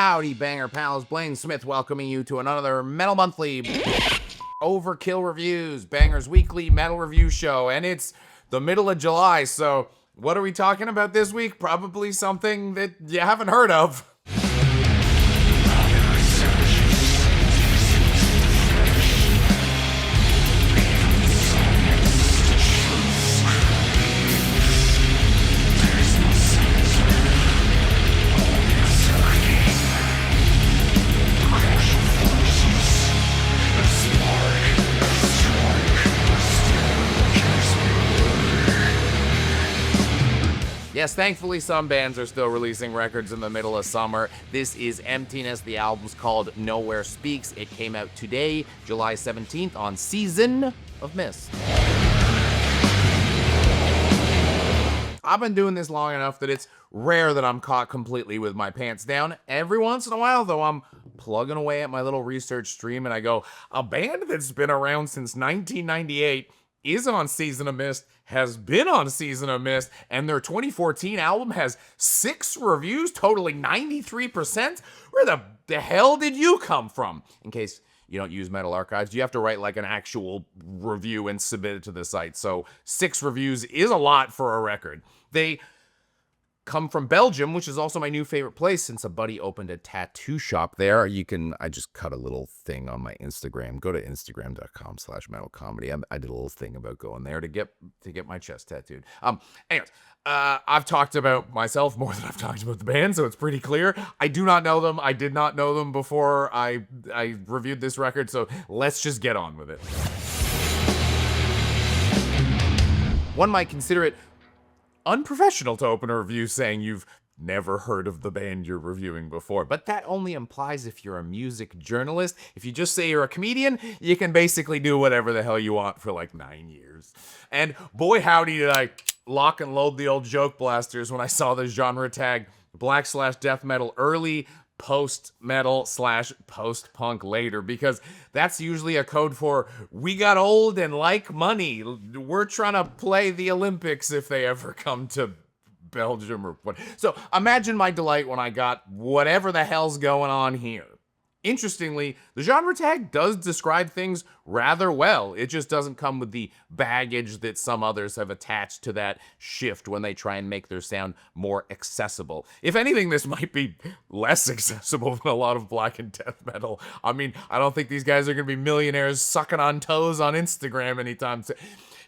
Howdy, Banger Pals. Blaine Smith welcoming you to another Metal Monthly Overkill Reviews, Banger's weekly metal review show. And it's the middle of July, so what are we talking about this week? Probably something that you haven't heard of. Yes, thankfully some bands are still releasing records in the middle of summer. This is Emptiness. The album's called Nowhere Speaks. It came out today, July 17th, on Season of Mist. I've been doing this long enough that it's rare that I'm caught completely with my pants down. Every once in a while, though, I'm plugging away at my little research stream and I go, a band that's been around since 1998 is on Season of Mist, has been on Season of Mist, and their 2014 album has 6 reviews, totaling 93%? Where the hell did you come from? In case you don't use Metal Archives, you have to write like an actual review and submit it to the site. So 6 reviews is a lot for a record. They come from Belgium, which is also my new favorite place since a buddy opened a tattoo shop there. I just cut a little thing on my Instagram. Go to instagram.com/metalcomedy. I did a little thing about going there to get my chest tattooed. Anyways, I've talked about myself more than I've talked about the band, so it's pretty clear. I do not know them. I did not know them before I reviewed this record, so let's just get on with it. One might consider it unprofessional to open a review saying you've never heard of the band you're reviewing before, but that only implies if you're a music journalist. If you just say you're a comedian, you can basically do whatever the hell you want for like 9 years. And boy howdy did I lock and load the old joke blasters when I saw the genre tag black/death metal early, post-metal / post-punk later, because that's usually a code for we got old and like money. We're trying to play the Olympics if they ever come to Belgium or what. So imagine my delight when I got whatever the hell's going on here. Interestingly, the genre tag does describe things rather well. It just doesn't come with the baggage that some others have attached to that shift when they try and make their sound more accessible. If anything, this might be less accessible than a lot of black and death metal. I mean, I don't think these guys are going to be millionaires sucking on toes on Instagram anytime soon.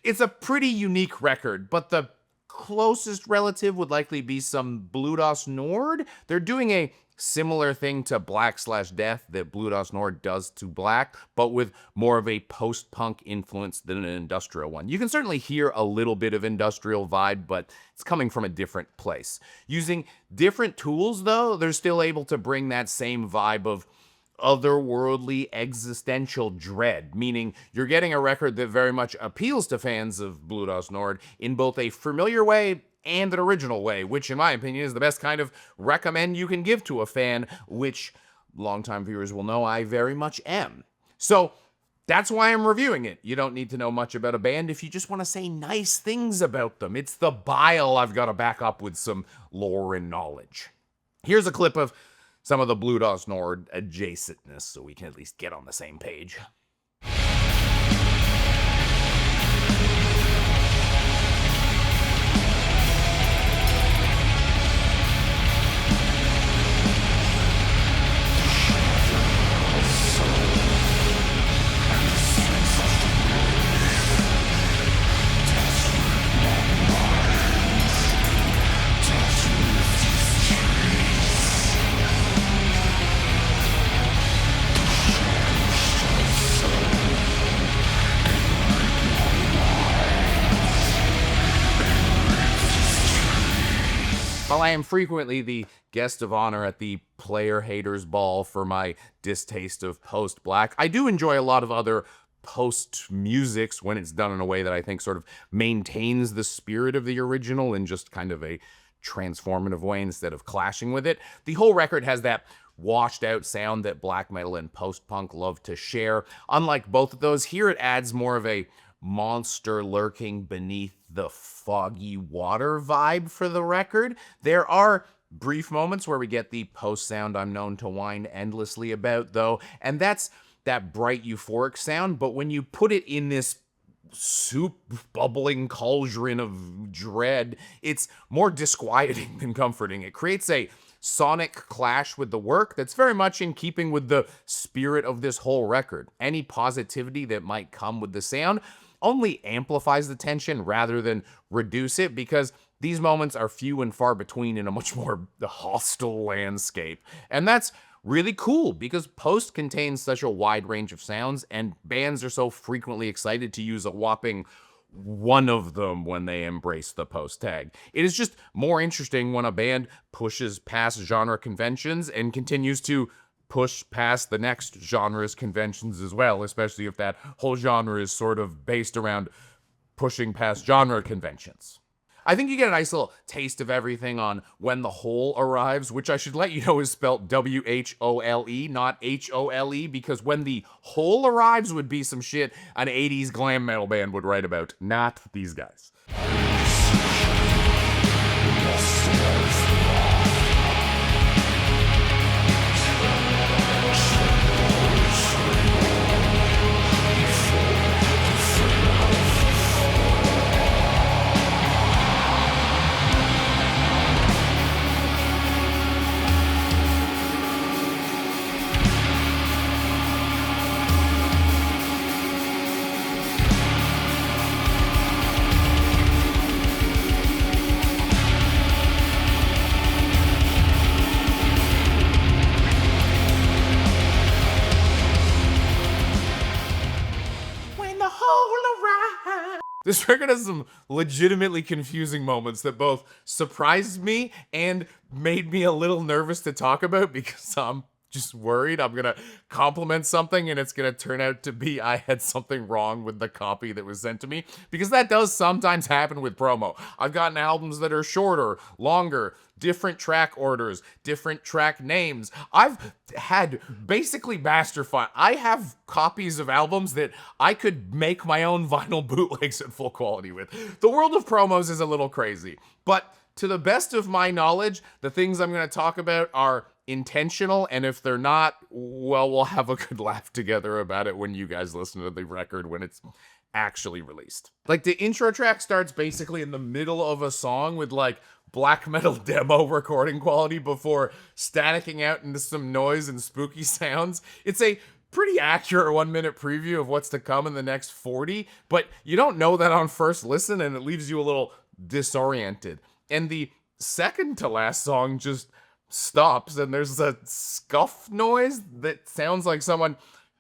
It's a pretty unique record, but the closest relative would likely be some Bluedos Nord. They're doing a similar thing to black/death that Bluedos Nord does to black, but with more of a post-punk influence than an industrial one. You can certainly hear a little bit of industrial vibe, but it's coming from a different place. Using different tools, though, they're still able to bring that same vibe of otherworldly existential dread, meaning you're getting a record that very much appeals to fans of Bluedos Nord in both a familiar way and an original way, which in my opinion is the best kind of recommend you can give to a fan, which longtime viewers will know I very much am. So that's why I'm reviewing it. You don't need to know much about a band if you just want to say nice things about them. It's the bile I've got to back up with some lore and knowledge. Here's a clip of some of the Bluedos Nord adjacentness so we can at least get on the same page. While I am frequently the guest of honor at the player haters ball for my distaste of post-black, I do enjoy a lot of other post-musics when it's done in a way that I think sort of maintains the spirit of the original in just kind of a transformative way instead of clashing with it. The whole record has that washed out sound that black metal and post-punk love to share. Unlike both of those, here it adds more of a monster lurking beneath the foggy water vibe for the record. There are brief moments where we get the post sound I'm known to whine endlessly about, though, and that's that bright euphoric sound, but when you put it in this soup bubbling cauldron of dread, it's more disquieting than comforting. It creates a sonic clash with the work that's very much in keeping with the spirit of this whole record. Any positivity that might come with the sound only amplifies the tension rather than reduce it, because these moments are few and far between in a much more hostile landscape. And that's really cool because post contains such a wide range of sounds, and bands are so frequently excited to use a whopping one of them when they embrace the post tag. It is just more interesting when a band pushes past genre conventions and continues to push past the next genre's conventions as well, especially if that whole genre is sort of based around pushing past genre conventions. I think you get a nice little taste of everything on When the Whole Arrives, which I should let you know is spelled W-H-O-L-E, not H-O-L-E, because When the Whole Arrives would be some shit an 80s glam metal band would write about, not these guys. This record has some legitimately confusing moments that both surprised me and made me a little nervous to talk about because I'm just worried I'm gonna compliment something and it's gonna turn out to be I had something wrong with the copy that was sent to me, because that does sometimes happen with promo. I've gotten albums that are shorter, longer, different track orders, different track names. I've had basically master file. I have copies of albums that I could make my own vinyl bootlegs at full quality with. The world of promos is a little crazy, but to the best of my knowledge, the things I'm going to talk about are intentional, and if they're not, well, we'll have a good laugh together about it when you guys listen to the record when it's actually released. Like, the intro track starts basically in the middle of a song with like black metal demo recording quality before staticking out into some noise and spooky sounds. It's a pretty accurate 1 minute preview of what's to come in the next 40, but you don't know that on first listen, and it leaves you a little disoriented. And the second to last song just stops, and there's a scuff noise that sounds like someone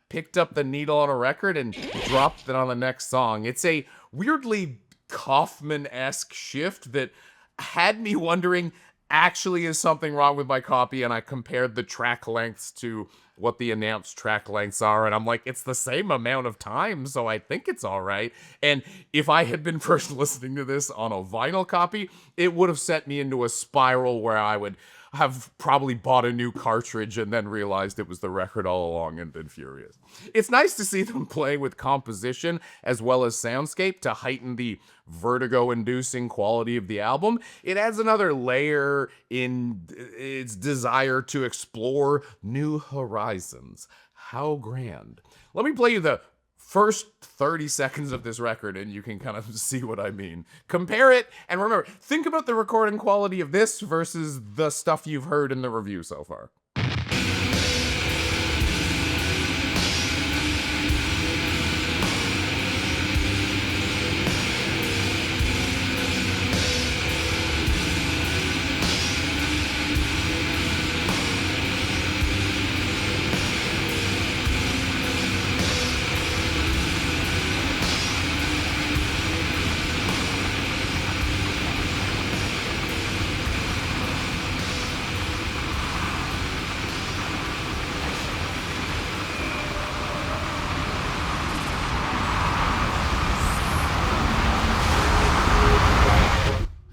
picked up the needle on a record and dropped it on the next song. It's a weirdly Kaufman-esque shift that had me wondering, actually, is something wrong with my copy? And I compared the track lengths to what the announced track lengths are, and I'm like, it's the same amount of time, so I think it's all right. And if I had been first listening to this on a vinyl copy, it would have sent me into a spiral where I would have probably bought a new cartridge and then realized it was the record all along and been furious. It's nice to see them playing with composition as well as soundscape to heighten the vertigo-inducing quality of the album. It adds another layer in its desire to explore new horizons. How grand. Let me play you the first 30 seconds of this record and you can kind of see what I mean. Compare it, and remember, think about the recording quality of this versus the stuff you've heard in the review so far.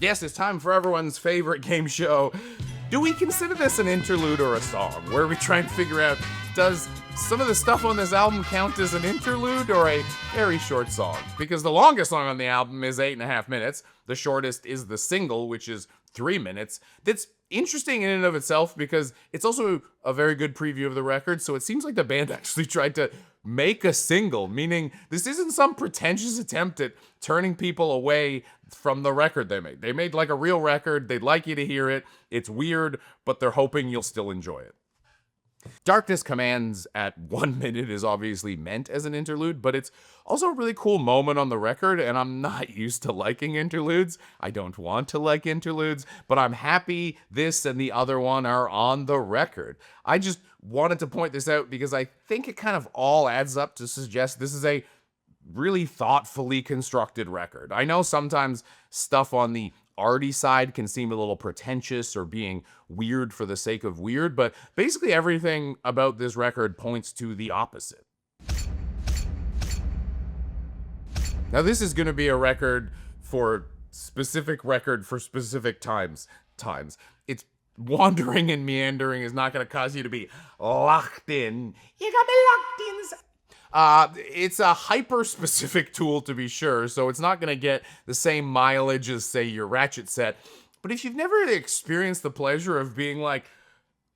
Yes, it's time for everyone's favorite game show. Do we consider this an interlude or a song? Where we try and figure out does some of the stuff on this album count as an interlude or a very short song? Because the longest song on the album is 8.5 minutes. The shortest is the single, which is 3 minutes. That's interesting in and of itself because it's also a very good preview of the record. So it seems like the band actually tried to make a single, meaning this isn't some pretentious attempt at turning people away from the record they made. They made like a real record. They'd like you to hear it. It's weird, but they're hoping you'll still enjoy it. Darkness Commands at 1 minute is obviously meant as an interlude, but it's also a really cool moment on the record, and I'm not used to liking interludes. I don't want to like interludes, but I'm happy this and the other one are on the record. I just wanted to point this out because I think it kind of all adds up to suggest this is a really thoughtfully constructed record. I know sometimes stuff on the arty side can seem a little pretentious or being weird for the sake of weird, but basically everything about this record points to the opposite. Now this is going to be a record for specific times. It's wandering and meandering is not going to cause you to be locked in. You got me locked in. It's a hyper-specific tool, to be sure, so it's not going to get the same mileage as, say, your Ratchet set. But if you've never experienced the pleasure of being like,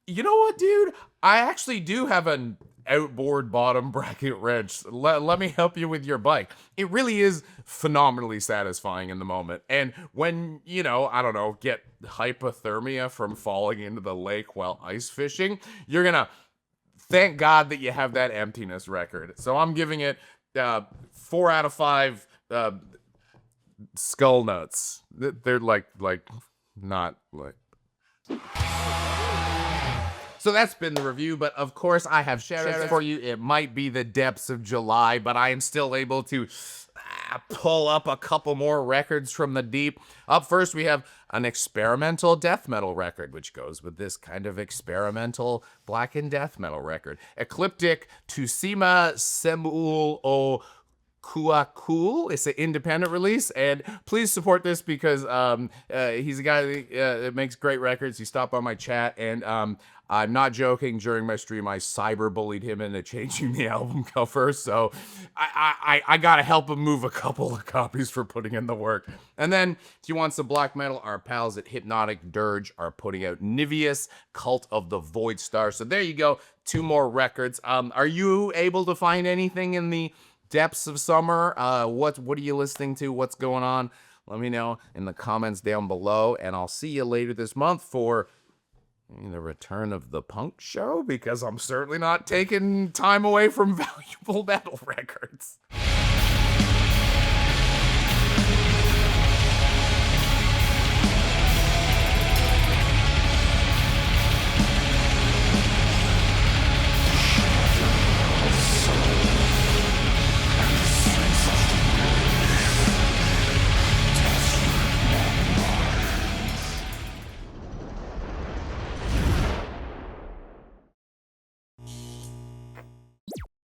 you know what, dude? I actually do have an outboard bottom bracket wrench. Let me help you with your bike. It really is phenomenally satisfying in the moment. And when, you know, I don't know, get hypothermia from falling into the lake while ice fishing, you're going to thank God that you have that Emptiness record. So I'm giving it 4 out of 5 skull nuts. They're like not like. So that's been the review, but of course I have shout-outs for you. It might be the depths of July, but I am still able to pull up a couple more records from the deep. Up first, we have an experimental death metal record, which goes with this kind of experimental black and death metal record. Ecliptic to Sima, Semu'ul, Kuakul. It's an independent release, and please support this because he's a guy that makes great records. He stopped on my chat, and I'm not joking. During my stream, I cyberbullied him into changing the album cover, so I gotta help him move a couple of copies for putting in the work. And then, if you want some black metal, our pals at Hypnotic, Dirge are putting out Niveous, Cult of the Void Star. So there you go, 2 more records. Are you able to find anything in the depths of summer? What are you listening to? What's going on? Let me know in the comments down below, and I'll see you later this month for the return of the punk show, because I'm certainly not taking time away from valuable metal records.